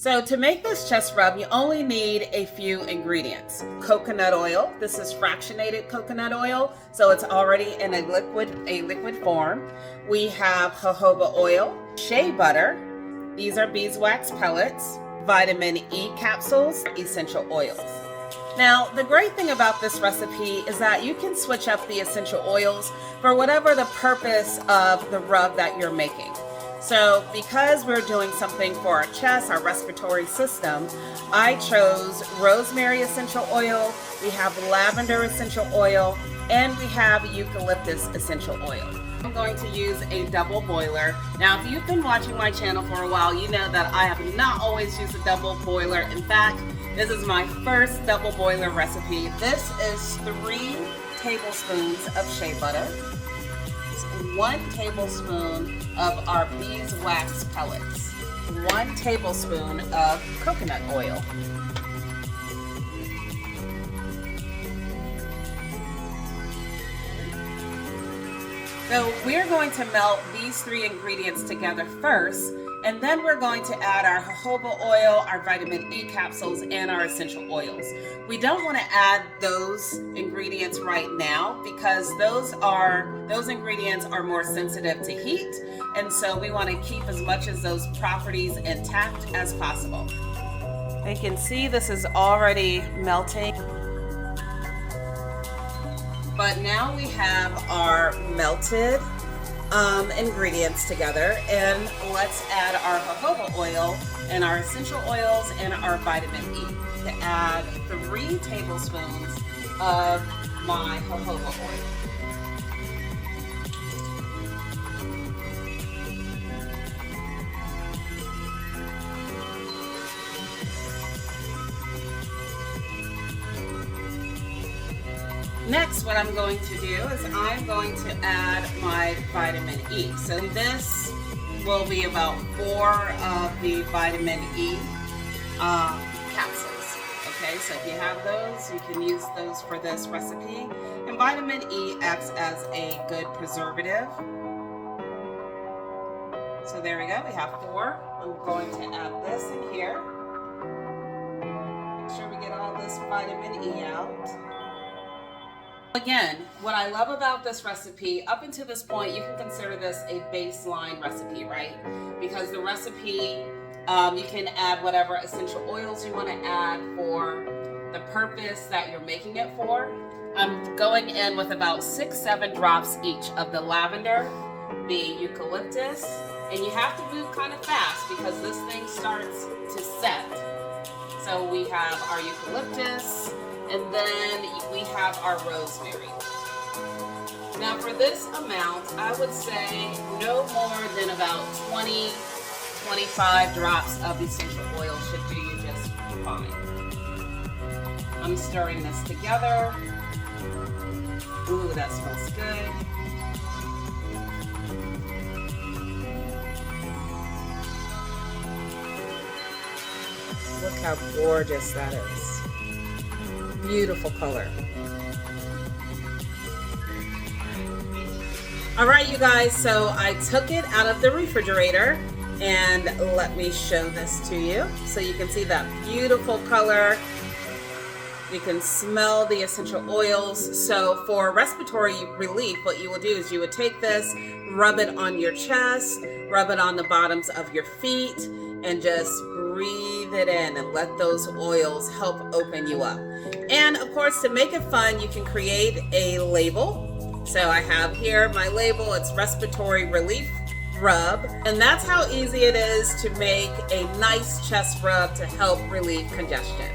So to make this chest rub, you only need a few ingredients. Coconut oil. This is fractionated coconut oil, so it's already in a liquid form. We have jojoba oil, shea butter. These are beeswax pellets, vitamin E capsules, essential oils. Now, the great thing about this recipe is that you can switch up the essential oils for whatever the purpose of the rub that you're making. So because we're doing something for our chest, our respiratory system, I chose rosemary essential oil, we have lavender essential oil, and we have eucalyptus essential oil. I'm going to use a double boiler. Now, if you've been watching my channel for a while, you know that I have not always used a double boiler. In fact, this is my first double boiler recipe. This is 3 tablespoons of shea butter, 1 tablespoon of our beeswax pellets, 1 tablespoon of coconut oil. So we're going to melt these 3 ingredients together first, and then we're going to add our jojoba oil, our vitamin E capsules, and our essential oils. We don't want to add those ingredients right now because those ingredients are more sensitive to heat, and so we want to keep as much of those properties intact as possible. You can see this is already melting. But now we have our melted ingredients together, and let's add our jojoba oil and our essential oils and our vitamin E. To add 3 tablespoons of my jojoba oil. Next, what I'm going to do is I'm going to add my vitamin E. So this will be about 4 of the vitamin E capsules. Okay, so if you have those, you can use those for this recipe. And vitamin E acts as a good preservative. So there we go, we have 4. I'm going to add this in here. Make sure we get all this vitamin E out. Again, what I love about this recipe, up until this point, you can consider this a baseline recipe, right? Because the recipe, you can add whatever essential oils you want to add for the purpose that you're making it for. I'm going in with about 6-7 drops each of the lavender, the eucalyptus, and you have to move kind of fast because this thing starts to set. So we have our eucalyptus, and then we have our rosemary. Now for this amount, I would say no more than about 20-25 drops of essential oil should do you just fine. I'm stirring this together. Ooh, that smells good. Look how gorgeous that is. Beautiful color. All right, you guys, so I took it out of the refrigerator, and let me show this to you. So you can see that beautiful color. You can smell the essential oils. So for respiratory relief, what you will do is you would take this, rub it on your chest, rub it on the bottoms of your feet, and just breathe it in and let those oils help open you up. And of course, to make it fun, you can create a label. So I have here my label, it's respiratory relief rub. And that's how easy it is to make a nice chest rub to help relieve congestion.